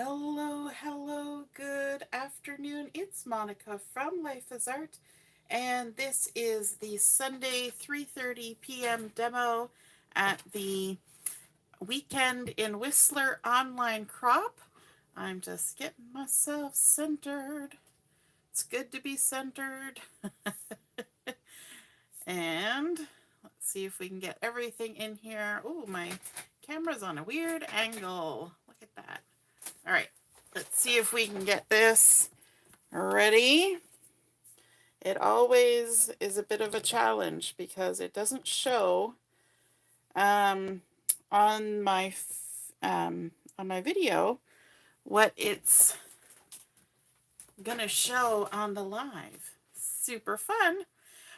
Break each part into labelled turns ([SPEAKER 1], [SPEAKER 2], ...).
[SPEAKER 1] Hello, good afternoon. It's Monica from Life is Art, and this is the Sunday 3:30 p.m. demo at the Weekend in Whistler online crop. I'm just getting myself centered. It's good to be centered. And let's see if we can get everything in here. Oh, my camera's on a weird angle. Look at that. All right, let's see if we can get this ready. It always is a bit of a challenge because it doesn't show on my video what it's gonna show on the live. Super fun.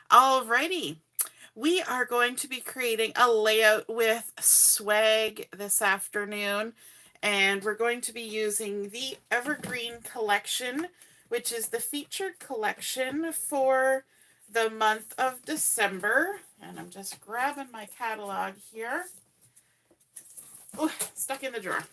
[SPEAKER 1] Alrighty, we are going to be creating a layout with swag this afternoon. And we're going to be using the Evergreen collection, which is the featured collection for the month of December. And I'm just grabbing my catalog here. Oh, stuck in the drawer.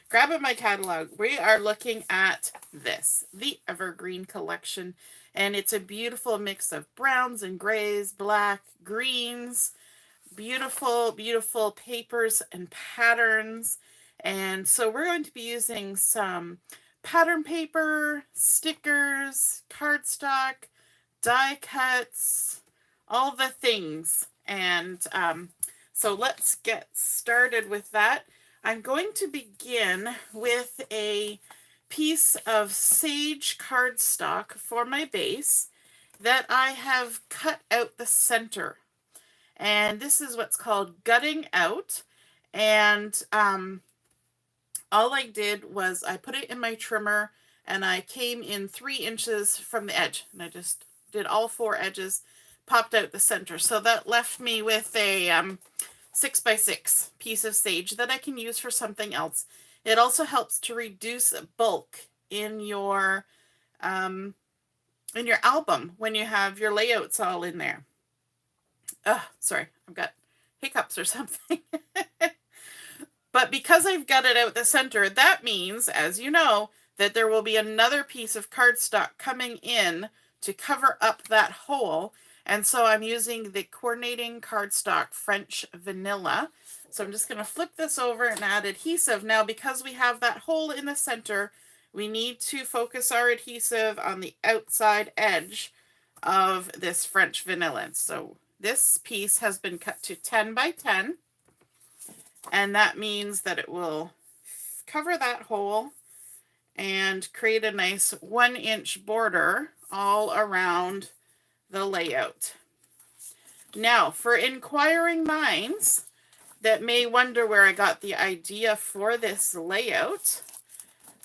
[SPEAKER 1] Grabbing my catalog. We are looking at this, the Evergreen collection. And it's a beautiful mix of browns and grays, black, greens, beautiful papers and patterns. And so we're going to be using some pattern paper, stickers, cardstock, die cuts, all the things. And so let's get started with that. I'm going to begin with a piece of sage cardstock for my base that I have cut out the center. And this is what's called gutting out. And all I did was I put it in my trimmer and I came in 3 inches from the edge. And I just did all 4 edges, popped out the center. So that left me with a 6x6 piece of sage that I can use for something else. It also helps to reduce bulk in your album when you have your layouts all in there. Sorry, I've got hiccups or something. But because I've got it out the center, that means, as you know, that there will be another piece of cardstock coming in to cover up that hole. And so I'm using the coordinating cardstock French Vanilla. So I'm just going to flip this over and add adhesive. Now, because we have that hole in the center, we need to focus our adhesive on the outside edge of this French Vanilla. So this piece has been cut to 10 by 10, and that means that it will cover that hole and create a nice 1-inch border all around the layout. Now, for inquiring minds that may wonder where I got the idea for this layout,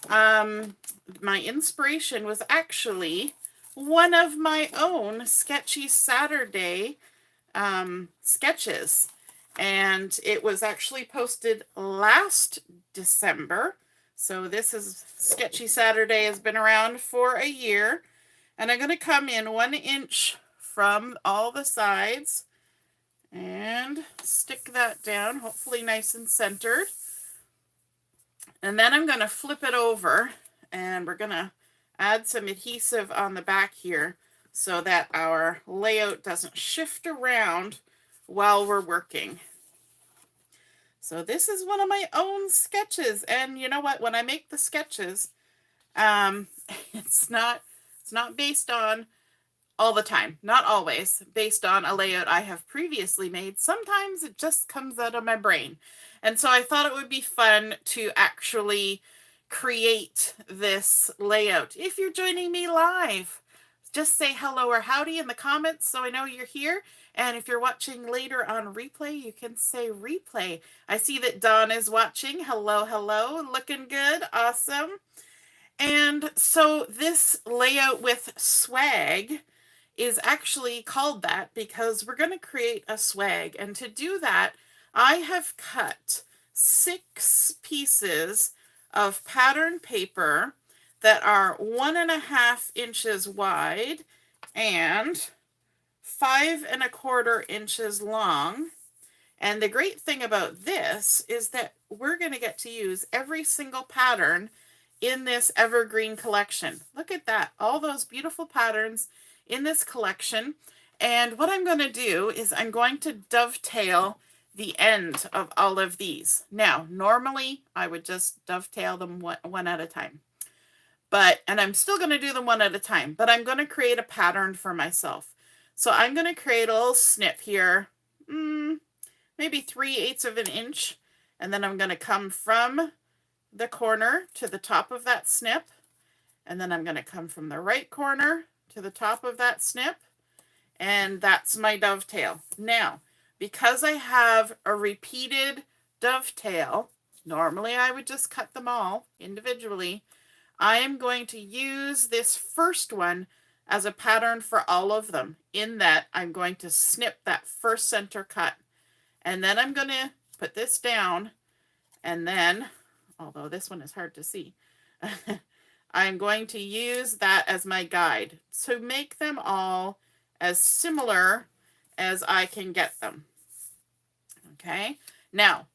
[SPEAKER 1] my inspiration was actually one of my own Sketchy Saturday sketches, and it was actually posted last December. So this is Sketchy Saturday, has been around for a year, and I'm going to come in 1 inch from all the sides and stick that down, hopefully nice and centered. And then I'm going to flip it over, and we're going to add some adhesive on the back here so that our layout doesn't shift around while we're working. So this is one of my own sketches, and you know what? When I make the sketches, it's not based on all the time, not always based on a layout I have previously made. Sometimes it just comes out of my brain. And so I thought it would be fun to actually create this layout. If you're joining me live, just say hello or howdy in the comments so I know you're here. And if you're watching later on replay, you can say replay. I see that Dawn is watching. Hello, looking good, awesome. And so this layout with swag is actually called that because we're going to create a swag. And to do that, I have cut 6 pieces of pattern paper that are 1.5 inches wide and 5 1/4 inches long. And the great thing about this is that we're going to get to use every single pattern in this Evergreen collection. Look at that, all those beautiful patterns in this collection. And what I'm going to do is I'm going to dovetail the end of all of these. Now, normally I would just dovetail them one at a time. And I'm still going to do them one at a time, but I'm going to create a pattern for myself. So I'm going to create a little snip here, maybe 3/8 of an inch. And then I'm going to come from the corner to the top of that snip. And then I'm going to come from the right corner to the top of that snip. And that's my dovetail. Now, because I have a repeated dovetail, normally I would just cut them all individually. I am going to use this first one as a pattern for all of them, in that I'm going to snip that first center cut. And then I'm going to put this down, and then, although this one is hard to see, I'm going to use that as my guide to make them all as similar as I can get them. Okay, now,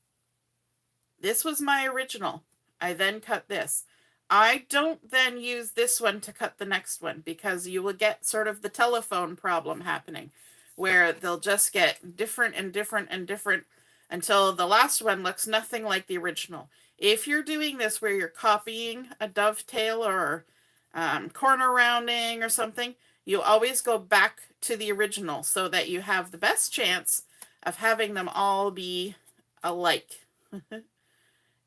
[SPEAKER 1] this was my original. I then cut this. I don't then use this one to cut the next one, because you will get sort of the telephone problem happening, where they'll just get different and different and different until the last one looks nothing like the original. If you're doing this where you're copying a dovetail or corner rounding or something, you always go back to the original so that you have the best chance of having them all be alike.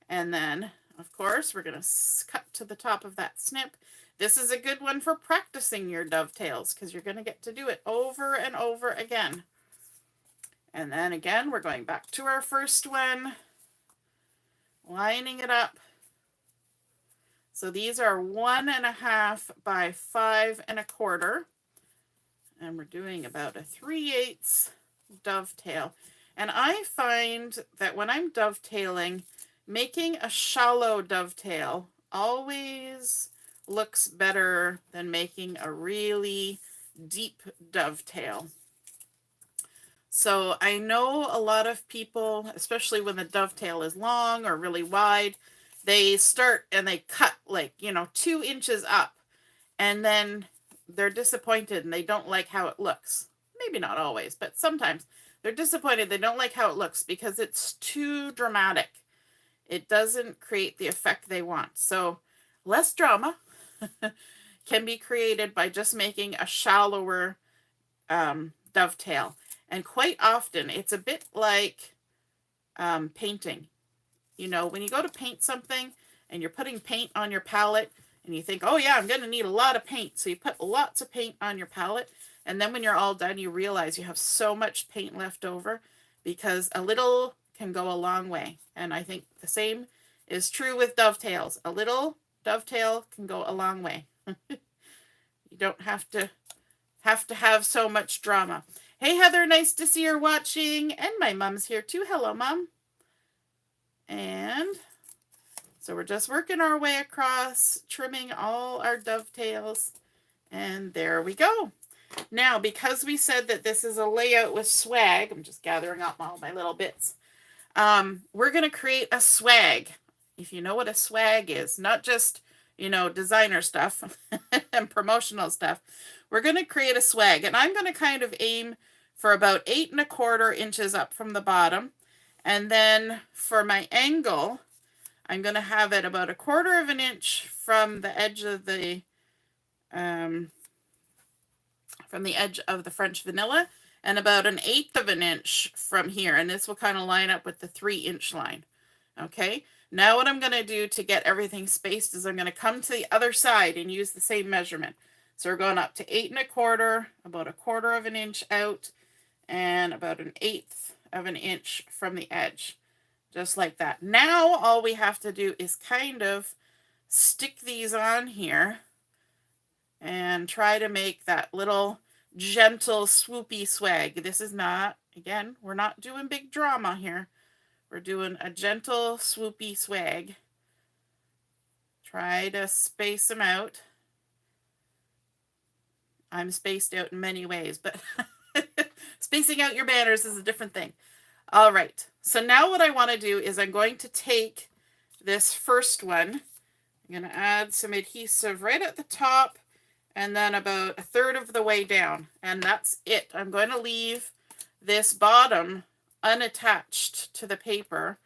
[SPEAKER 1] And then, of course, we're going to cut to the top of that snip. This is a good one for practicing your dovetails, because you're going to get to do it over and over again. And then again, we're going back to our first one, lining it up. So these are 1.5 by 5 1/4. And we're doing about a 3/8 dovetail. And I find that when I'm dovetailing, making a shallow dovetail always looks better than making a really deep dovetail. So I know a lot of people, especially when the dovetail is long or really wide, they start and they cut like, 2 inches up, and then they're disappointed and they don't like how it looks. Maybe not always, but sometimes they're disappointed. They don't like how it looks because it's too dramatic. It doesn't create the effect they want. So less drama can be created by just making a shallower dovetail. And quite often it's a bit like painting. When you go to paint something and you're putting paint on your palette and you think, oh yeah, I'm going to need a lot of paint. So you put lots of paint on your palette. And then when you're all done, you realize you have so much paint left over, because a little can go a long way. And I think the same is true with dovetails. A little dovetail can go a long way. You don't have to have so much drama. Hey Heather, nice to see her watching. And my mom's here too. Hello, Mom. And so we're just working our way across, trimming all our dovetails. And there we go. Now, because we said that this is a layout with swag, I'm just gathering up all my little bits. We're going to create a swag. If you know what a swag is, not just, designer stuff and promotional stuff. We're going to create a swag, and I'm going to kind of aim for about 8 1/4 inches up from the bottom. And then for my angle, I'm going to have it about 1/4 of an inch from the edge of the French vanilla, and about 1/8 of an inch from here. And this will kind of line up with the 3-inch line. Okay. Now what I'm going to do to get everything spaced is I'm going to come to the other side and use the same measurement. So we're going up to 8 1/4, about 1/4 of an inch out, and about 1/8 of an inch from the edge. Just like that. Now all we have to do is kind of stick these on here and try to make that little gentle swoopy swag. This is not, again, we're not doing big drama here. We're doing a gentle swoopy swag. Try to space them out. I'm spaced out in many ways, but spacing out your banners is a different thing. All right, so now what I want to do is I'm going to take this first one. I'm going to add some adhesive right at the top and then about a third of the way down. And that's it. I'm going to leave this bottom unattached to the paper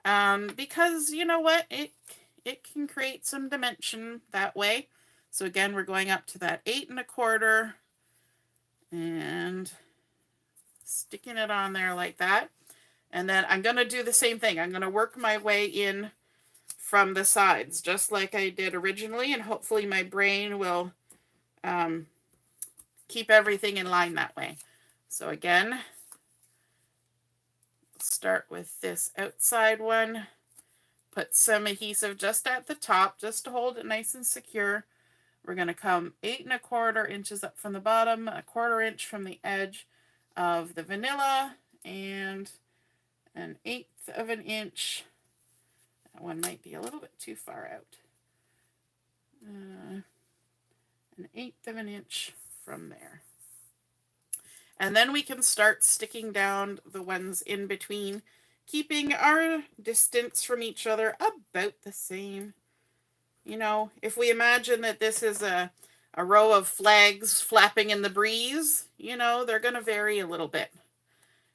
[SPEAKER 1] because you know what? It can create some dimension that way. So again, we're going up to that 8 1/4 and sticking it on there like that. And then I'm going to do the same thing. I'm going to work my way in from the sides, just like I did originally, and hopefully my brain will keep everything in line that way. So again, start with this outside one, put some adhesive just at the top, just to hold it nice and secure. We're going to come 8 1/4 inches up from the bottom, 1/4 inch from the edge of the vanilla, and 1/8 of an inch. That one might be a little bit too far out. 1/8 of an inch from there. And then we can start sticking down the ones in between, keeping our distance from each other about the same. You know, if we imagine that this is a row of flags flapping in the breeze, you know, they're going to vary a little bit.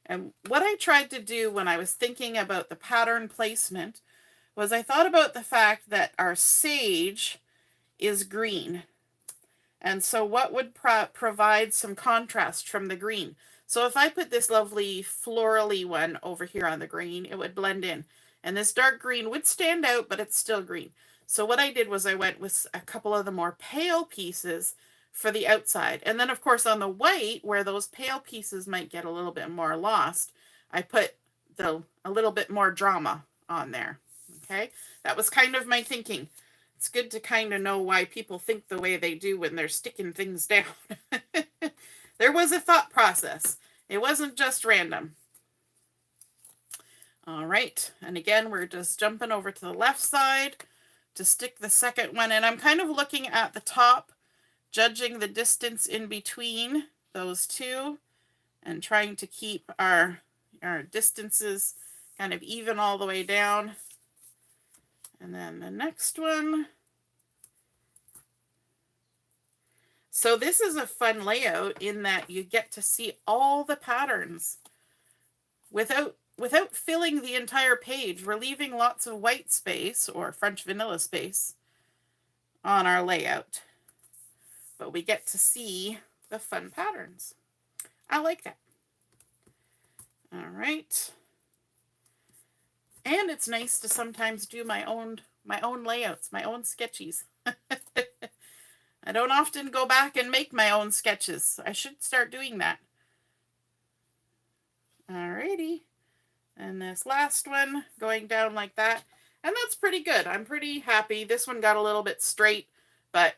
[SPEAKER 1] And what I tried to do when I was thinking about the pattern placement was I thought about the fact that our sage is green. And so what would provide some contrast from the green? So if I put this lovely florally one over here on the green, it would blend in. And this dark green would stand out, but it's still green. So what I did was I went with a couple of the more pale pieces for the outside. And then, of course, on the white, where those pale pieces might get a little bit more lost, I put a little bit more drama on there. Okay, that was kind of my thinking. It's good to kind of know why people think the way they do when they're sticking things down. There was a thought process. It wasn't just random. All right, and again, we're just jumping over to the left side to stick the second one, and I'm kind of looking at the top, judging the distance in between those two, and trying to keep our distances kind of even all the way down. And then the next one. So this is a fun layout in that you get to see all the patterns without filling the entire page. We're leaving lots of white space or French vanilla space on our layout, but we get to see the fun patterns. I like that. All right. And it's nice to sometimes do my own layouts, my own sketches. I don't often go back and make my own sketches. I should start doing that. Alrighty. And this last one going down like that. And that's pretty good. I'm pretty happy. This one got a little bit straight, but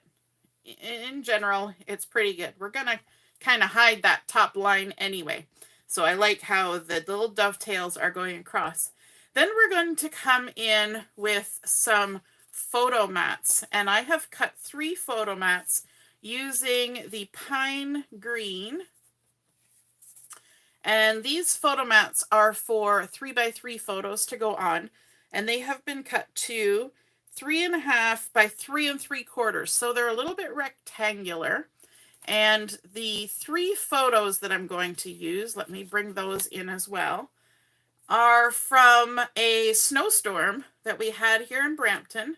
[SPEAKER 1] in general, it's pretty good. We're going to kind of hide that top line anyway. So I like how the little dovetails are going across. Then we're going to come in with some photo mats, and I have cut 3 photo mats using the pine green, and these photo mats are for 3x3 photos to go on, and they have been cut to 3.5 by 3 3/4, so they're a little bit rectangular. And the 3 photos that I'm going to use, let me bring those in as well, are from a snowstorm that we had here in Brampton.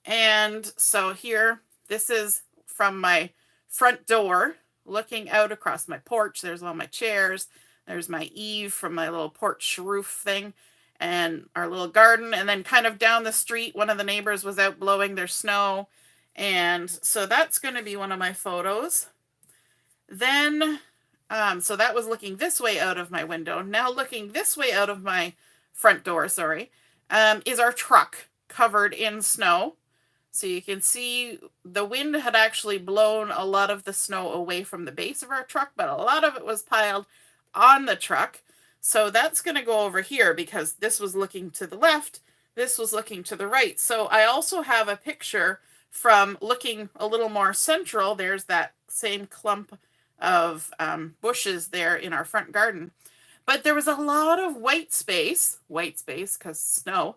[SPEAKER 1] And so here, this is from my front door, looking out across my porch. There's all my chairs. There's my eave from my little porch roof thing and our little garden. And then kind of down the street, one of the neighbors was out blowing their snow. And so that's going to be one of my photos. Then, so that was looking this way out of my window. Now looking this way out of my front door, sorry, is our truck covered in snow. So you can see the wind had actually blown a lot of the snow away from the base of our truck, but a lot of it was piled on the truck. So that's going to go over here because this was looking to the left, this was looking to the right. So I also have a picture from looking a little more central. There's that same clump of bushes there in our front garden. But there was a lot of white space because snow,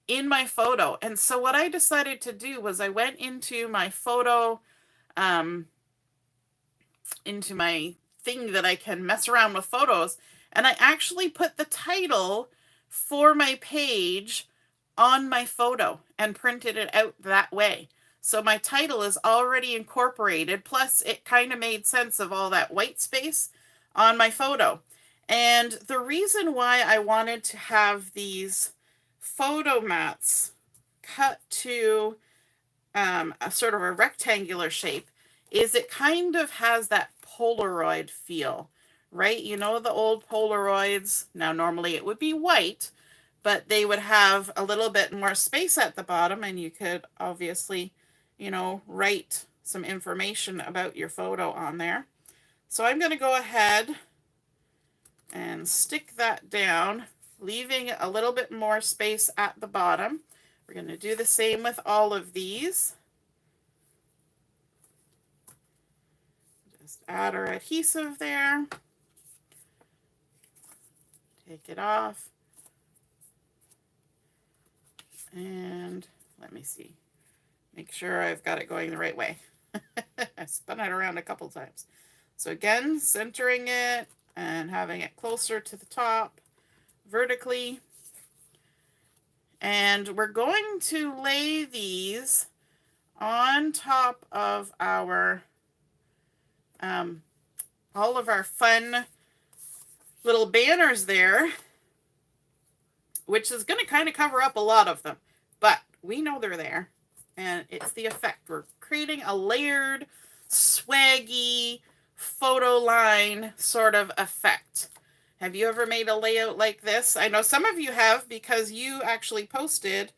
[SPEAKER 1] in my photo. And so what I decided to do was I went into my photo, um, into my thing that I can mess around with photos, and I actually put the title for my page on my photo and printed it out that way. So my title is already incorporated, plus it kind of made sense of all that white space on my photo. And the reason why I wanted to have these photo mats cut to a sort of a rectangular shape is it kind of has that Polaroid feel, right? You know, the old Polaroids. Now, normally it would be white, but they would have a little bit more space at the bottom, and you could obviously, you know, write some information about your photo on there. So I'm going to go ahead and stick that down, leaving a little bit more space at the bottom. We're going to do the same with all of these. Just add our adhesive there. Take it off. And let me see. Make sure I've got it going the right way. I spun it around a couple times. So again, centering it and having it closer to the top vertically. And we're going to lay these on top of our all of our fun little banners there, which is going to kind of cover up a lot of them, but we know they're there, and it's the effect. We're creating a layered, swaggy photo line sort of effect. Have you ever made a layout like this? I know some of you have, because you actually posted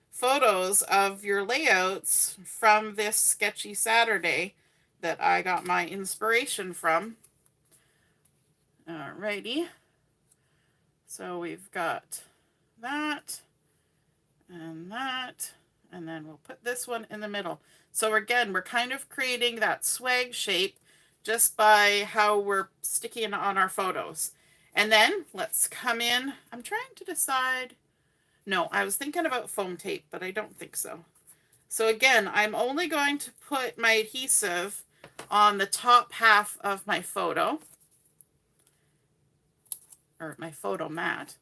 [SPEAKER 1] photos of your layouts from this Sketchy Saturday that I got my inspiration from. Alrighty. So we've got that, and then we'll put this one in the middle. So again, we're kind of creating that swag shape just by how we're sticking on our photos. And then let's come in. I'm trying to decide. No, I was thinking about foam tape, but I don't think so. So again, I'm only going to put my adhesive on the top half of my photo, or my photo mat.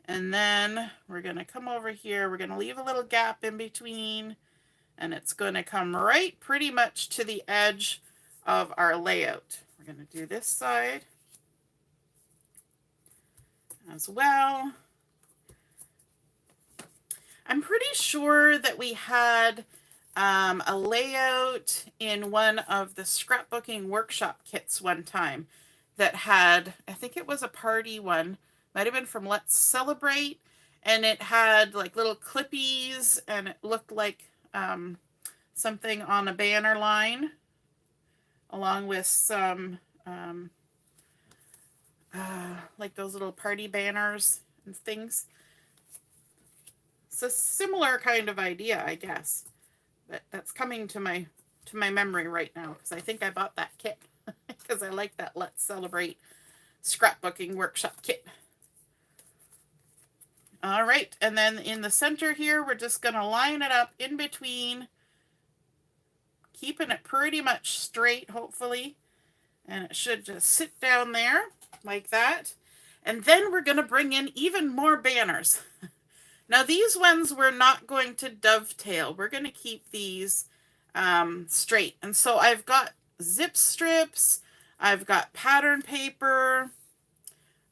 [SPEAKER 1] And then we're going to come over here. We're going to leave a little gap in between, and it's going to come right pretty much to the edge of our layout. We're going to do this side as well. I'm pretty sure that we had a layout in one of the scrapbooking workshop kits one time that had, I think it was a party one, might have been from Let's Celebrate, and it had like little clippies, and it looked like something on a banner line, along with some like those little party banners and things. It's a similar kind of idea, I guess. That's coming to my memory right now, because I think I bought that kit because I like that Let's Celebrate scrapbooking workshop kit. All right, and then in the center here, we're just going to line it up in between, keeping it pretty much straight, hopefully, and it should just sit down there like that. And then we're going to bring in even more banners. Now, these ones we're not going to dovetail. We're going to keep these straight. And so I've got zip strips. I've got pattern paper.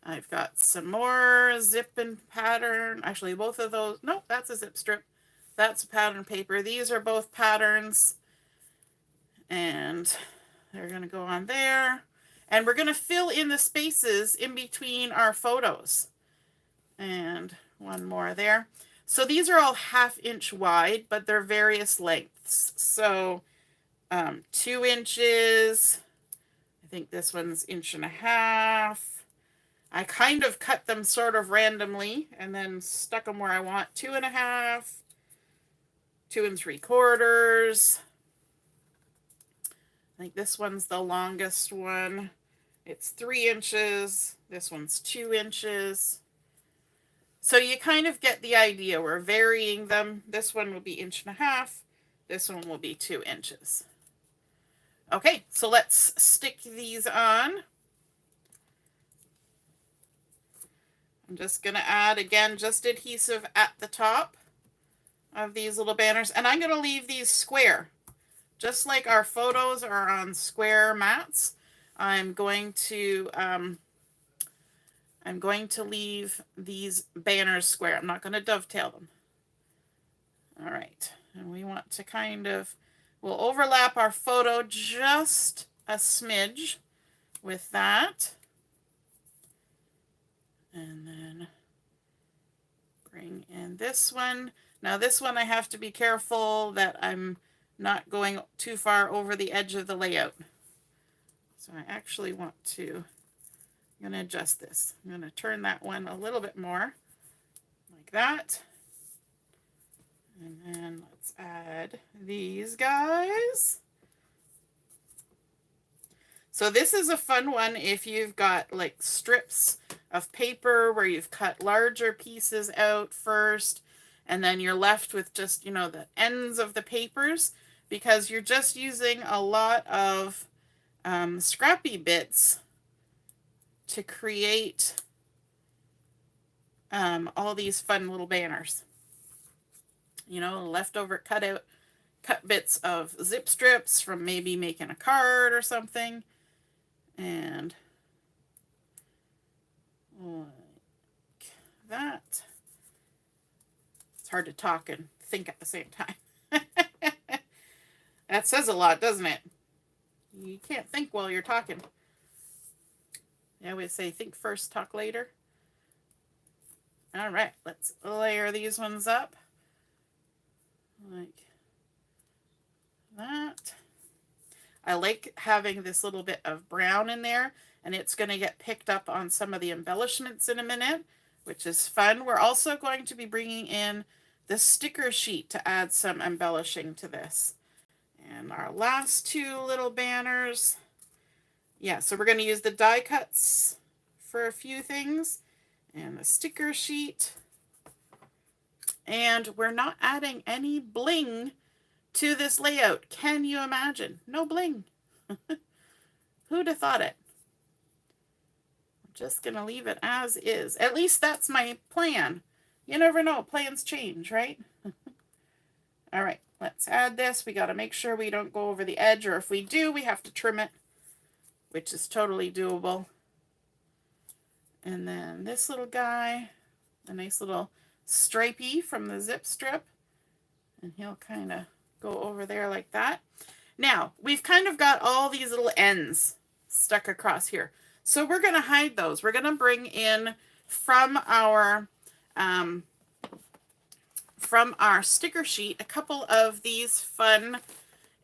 [SPEAKER 1] I've got some more zip and pattern. Actually, both of those. Nope, that's a zip strip. That's a pattern paper. These are both patterns. And they're going to go on there. And we're going to fill in the spaces in between our photos. And one more there. So these are all 1/2 inch wide, but they're various lengths. So 2 inches. I think this one's 1.5 inches. I kind of cut them sort of randomly and then stuck them where I want. 2.5, 2 3/4. I think this one's the longest one. It's 3 inches. This one's 2 inches. So you kind of get the idea. We're varying them. This one will be 1.5 inches. This one will be 2 inches. Okay, so let's stick these on. I'm just going to add, again, just adhesive at the top of these little banners. And I'm going to leave these square. Just like our photos are on square mats, I'm going to leave these banners square. I'm not going to dovetail them. All right, and we want to kind of, we'll overlap our photo just a smidge with that. And then bring in this one. Now this one I have to be careful that I'm not going too far over the edge of the layout. So I actually want to, I'm going to adjust this. I'm going to turn that one a little bit more like that. And then let's add these guys. So this is a fun one if you've got like strips of paper where you've cut larger pieces out first, and then you're left with just, you know, the ends of the papers, because you're just using a lot of scrappy bits to create all these fun little banners. You know, leftover cut bits of zip strips from maybe making a card or something. And like that. It's hard to talk and think at the same time. That says a lot, doesn't it? You can't think while you're talking. I always say think first, talk later. All right, let's layer these ones up like that. I like having this little bit of brown in there, and it's going to get picked up on some of the embellishments in a minute, which is fun. We're also going to be bringing in the sticker sheet to add some embellishing to this. And our last 2 little banners. Yeah, so we're going to use the die cuts for a few things and the sticker sheet. And we're not adding any bling to this layout. Can you imagine? No bling. Who'd have thought it? I'm just going to leave it as is. At least that's my plan. You never know. Plans change, right? All right, let's add this. We got to make sure we don't go over the edge, or if we do, we have to trim it, which is totally doable. And then this little guy, a nice little stripey from the zip strip, and he'll kind of go over there like that. Now, we've kind of got all these little ends stuck across here. So we're going to hide those. We're going to bring in from our sticker sheet a couple of these fun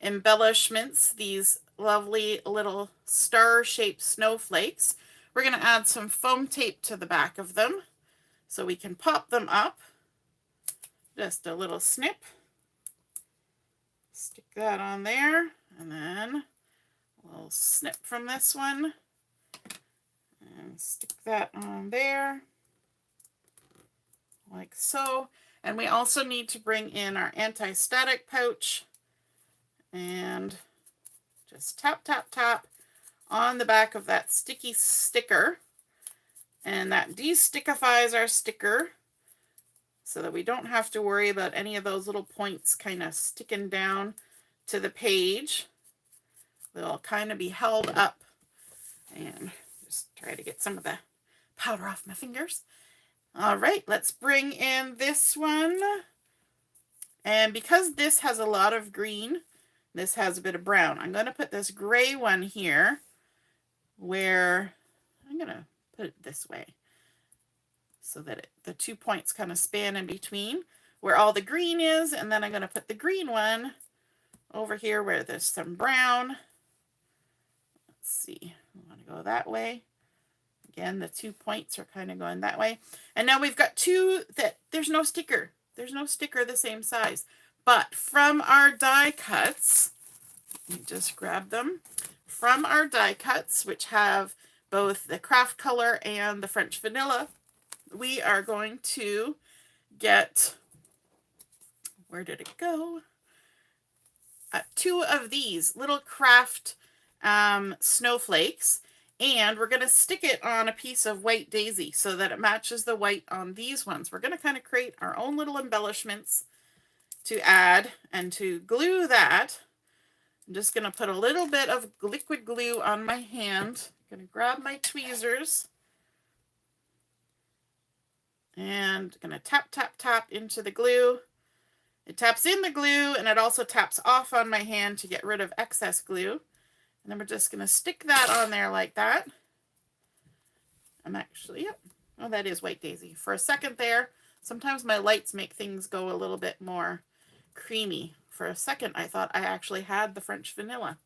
[SPEAKER 1] embellishments, these lovely little star-shaped snowflakes. We're going to add some foam tape to the back of them so we can pop them up. Just a little snip. Stick that on there, and then we'll snip from this one and stick that on there like so. And we also need to bring in our anti-static pouch and just tap, tap, tap on the back of that sticky sticker, and that de-stickifies our sticker so that we don't have to worry about any of those little points kind of sticking down to the page. They'll kind of be held up. And just try to get some of the powder off my fingers. All right, let's bring in this one. And because this has a lot of green, this has a bit of brown. I'm going to put this gray one here where I'm going to put it this way so that the 2 points kind of span in between where all the green is. And then I'm going to put the green one over here where there's some brown. Let's see, I want to go that way. Again, the 2 points are kind of going that way. And now we've got 2 that there's no sticker. There's no sticker the same size. But from our die cuts, let me just grab them. From our die cuts, which have both the craft color and the French vanilla, we are going to get, where did it go? 2 of these little craft snowflakes, and we're going to stick it on a piece of white daisy so that it matches the white on these ones. We're going to kind of create our own little embellishments to add, and to glue that, I'm just going to put a little bit of liquid glue on my hand. I'm going to grab my tweezers and going to tap, tap, tap into the glue. It taps in the glue, and it also taps off on my hand to get rid of excess glue. And then we're just going to stick that on there like that. I'm actually, yep. Oh, that is white daisy. For a second there, sometimes my lights make things go a little bit more creamy. For a second, I thought I actually had the French vanilla.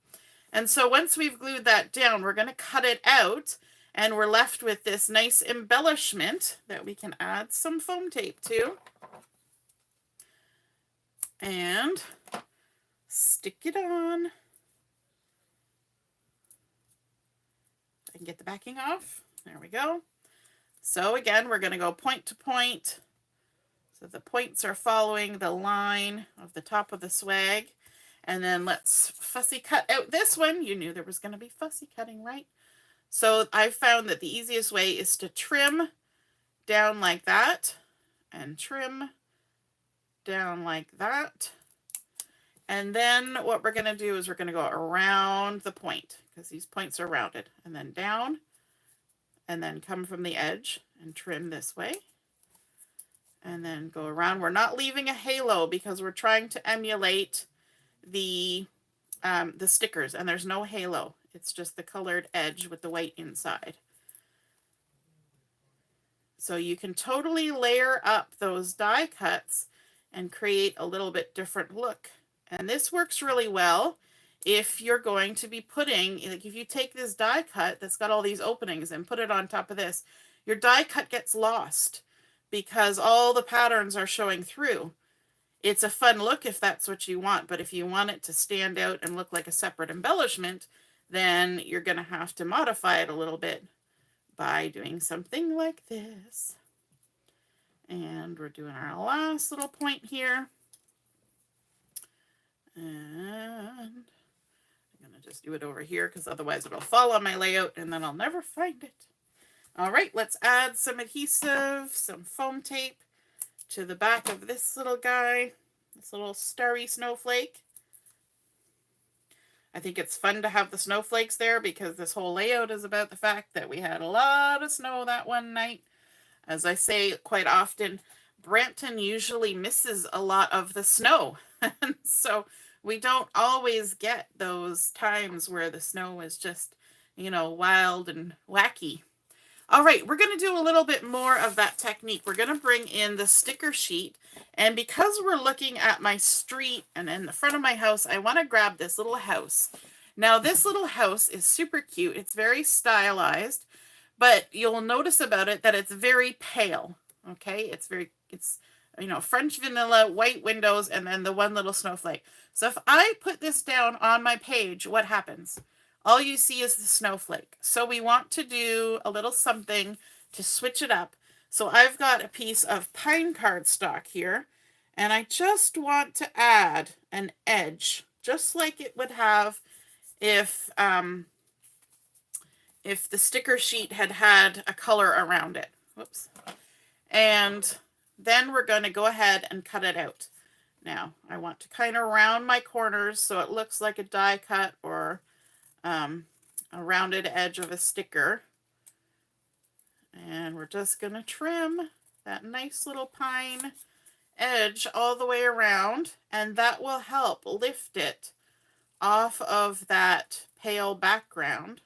[SPEAKER 1] And so once we've glued that down, we're going to cut it out, and we're left with this nice embellishment that we can add some foam tape to. And stick it on. I can get the backing off. There we go. So again, we're going to go point to point. So the points are following the line of the top of the swag. And then let's fussy cut out this one. You knew there was going to be fussy cutting, right? So I found that the easiest way is to trim down like that and trim down like that. And then what we're going to do is we're going to go around the point, because these points are rounded, and then down, and then come from the edge and trim this way, and then go around. We're not leaving a halo because we're trying to emulate the stickers, and there's no halo. It's just the colored edge with the white inside. So you can totally layer up those die cuts and create a little bit different look. And this works really well if you're going to be putting, like if you take this die cut that's got all these openings and put it on top of this, your die cut gets lost because all the patterns are showing through. It's a fun look if that's what you want, but if you want it to stand out and look like a separate embellishment, then you're going to have to modify it a little bit by doing something like this. And we're doing our last little point here. And I'm going to just do it over here because otherwise it'll fall on my layout and then I'll never find it. All right, let's add some adhesive, some foam tape to the back of this little guy, this little starry snowflake. I think it's fun to have the snowflakes there because this whole layout is about the fact that we had a lot of snow that one night. As I say quite often, Brampton usually misses a lot of the snow. So we don't always get those times where the snow is just, you know, wild and wacky. All right, we're going to do a little bit more of that technique. We're going to bring in the sticker sheet. And because we're looking at my street and in the front of my house, I want to grab this little house. Now, this little house is super cute. It's very stylized, but you'll notice about it that it's very pale. Okay, it's you know, French vanilla, white windows, and then the one little snowflake. So if I put this down on my page, what happens? All you see is the snowflake. So we want to do a little something to switch it up. So I've got a piece of pine cardstock here, and I just want to add an edge, just like it would have if the sticker sheet had had a color around it. Whoops. And then we're going to go ahead and cut it out. Now, I want to kind of round my corners so it looks like a die cut or a rounded edge of a sticker. And we're just going to trim that nice little pine edge all the way around, and that will help lift it off of that pale background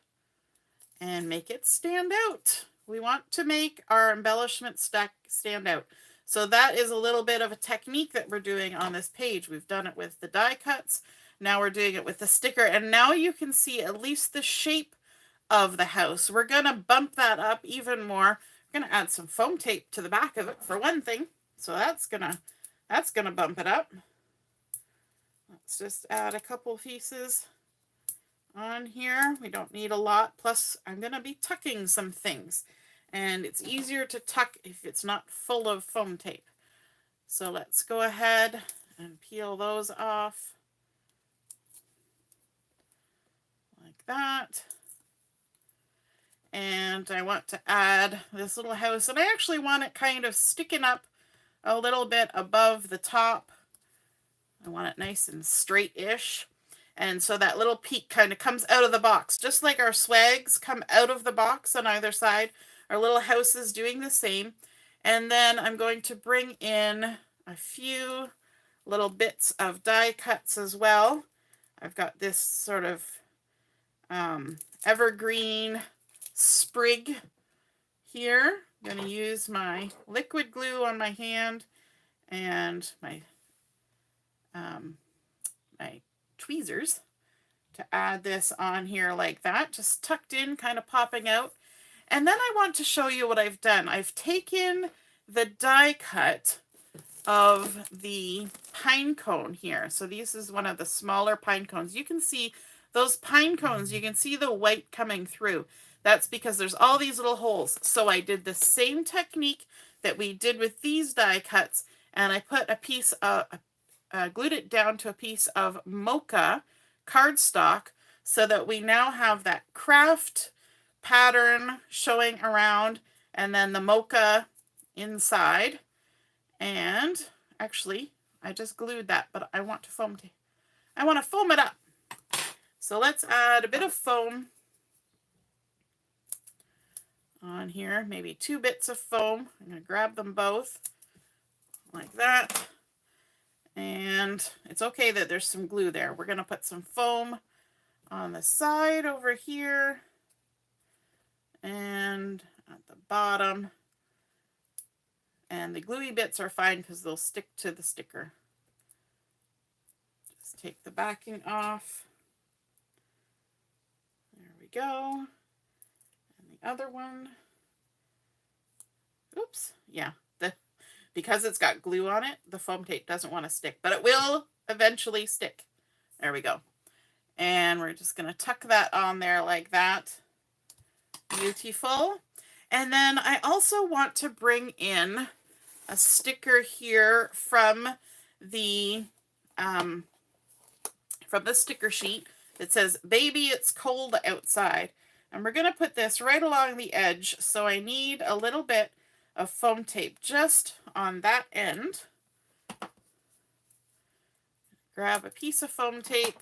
[SPEAKER 1] and make it stand out. We want to make our embellishment stand out. So that is a little bit of a technique that we're doing on this page. We've done it with the die cuts. Now we're doing it with the sticker. And now you can see at least the shape of the house. We're going to bump that up even more. We're going to add some foam tape to the back of it for one thing. So that's gonna bump it up. Let's just add a couple pieces on here. We don't need a lot. Plus, I'm going to be tucking some things. And it's easier to tuck if it's not full of foam tape. So let's go ahead and peel those off. Like that. And I want to add this little house. And I actually want it kind of sticking up a little bit above the top. I want it nice and straight-ish. And so that little peak kind of comes out of the box. Just like our swags come out of the box on either side, our little house is doing the same. And then I'm going to bring in a few little bits of die cuts as well. I've got this sort of evergreen sprig here. I'm going to use my liquid glue on my hand and my my tweezers to add this on here like that, just tucked in, kind of popping out. And then I want to show you what I've done. I've taken the die cut of the pine cone here. So this is one of the smaller pine cones. You can see those pine cones, you can see the white coming through. That's because there's all these little holes. So I did the same technique that we did with these die cuts, and I put a piece of, glued it down to a piece of mocha cardstock so that we now have that craft pattern showing around and then the mocha inside. And actually, I just glued that, but I want to foam it up. So let's add a bit of foam on here, maybe 2 bits of foam. I'm going to grab them both like that. And it's okay that there's some glue there. We're going to put some foam on the side over here and at the bottom. And the gluey bits are fine because they'll stick to the sticker. Just take the backing off. There we go. And the other one. Oops. Yeah. Because it's got glue on it, the foam tape doesn't want to stick. But it will eventually stick. There we go. And we're just going to tuck that on there like that. Beautiful. And then I also want to bring in a sticker here from the sticker sheet that says, "Baby, it's cold outside." And we're going to put this right along the edge. So I need a little bit of foam tape just on that end. Grab a piece of foam tape,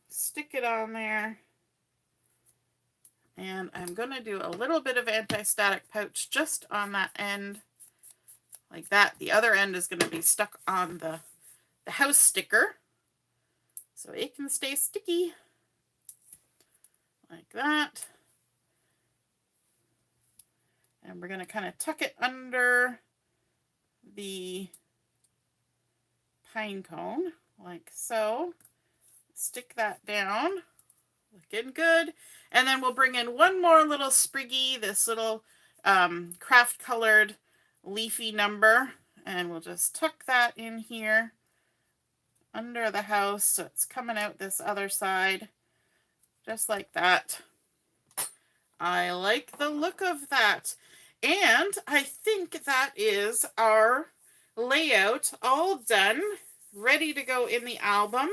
[SPEAKER 1] stick it on there. And I'm going to do a little bit of anti-static pouch just on that end, like that. The other end is going to be stuck on the house sticker, so it can stay sticky, like that. And we're going to kind of tuck it under the pine cone, like so. Stick that down. Looking good. And then we'll bring in one more little spriggy, this little craft colored leafy number, and we'll just tuck that in here under the house so it's coming out this other side, just like that. I like the look of that. And I think that is our layout all done, ready to go in the album.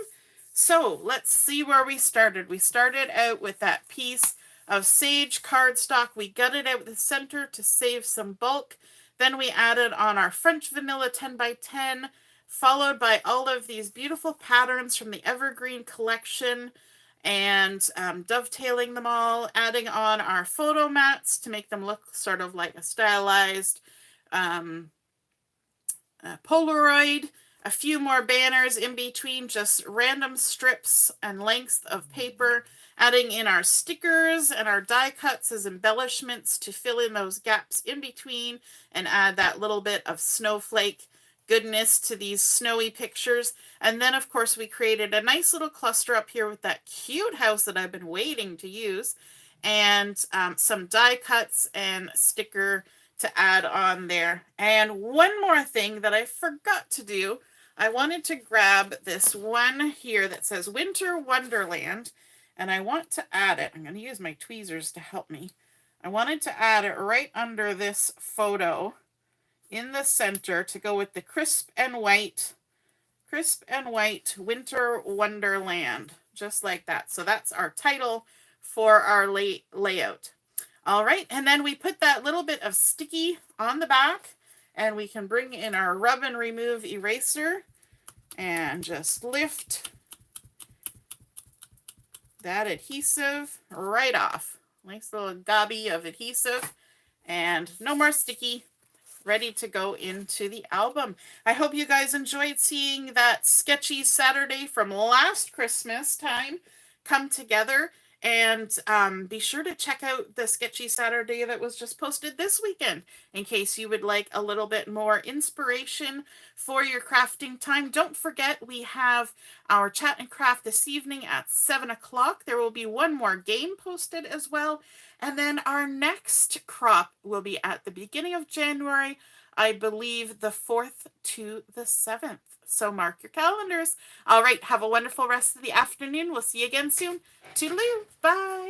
[SPEAKER 1] So let's see where we started. We started out with that piece of sage cardstock. We gutted out the center to save some bulk. Then we added on our French vanilla 10 by 10, followed by all of these beautiful patterns from the Evergreen collection, and dovetailing them all, adding on our photo mats to make them look sort of like a stylized Polaroid. A few more banners in between, just random strips and lengths of paper, adding in our stickers and our die cuts as embellishments to fill in those gaps in between and add that little bit of snowflake goodness to these snowy pictures. And then, of course, we created a nice little cluster up here with that cute house that I've been waiting to use, and some die cuts and sticker to add on there. And one more thing that I forgot to do, I wanted to grab this one here that says Winter Wonderland, And I want to add it. I'm going to use my tweezers to help me. I wanted to add it right under this photo in the center to go with the crisp and white Winter Wonderland, just like that. So that's our title for our layout. All right, and then we put that little bit of sticky on the back, and we can bring in our rub and remove eraser and just lift that adhesive right off. Nice little gobby of adhesive, and no more sticky. Ready to go into the album. I hope you guys enjoyed seeing that Sketchy Saturday from last Christmas time come together. And be sure to check out the Sketchy Saturday that was just posted this weekend in case you would like a little bit more inspiration for your crafting time. Don't forget, we have our chat and craft this evening at 7 o'clock. There will be one more game posted as well. And then our next crop will be at the beginning of January, I believe the 4th to the 7th. So mark your calendars. All right, have a wonderful rest of the afternoon. We'll see you again soon. Toodaloo. Bye.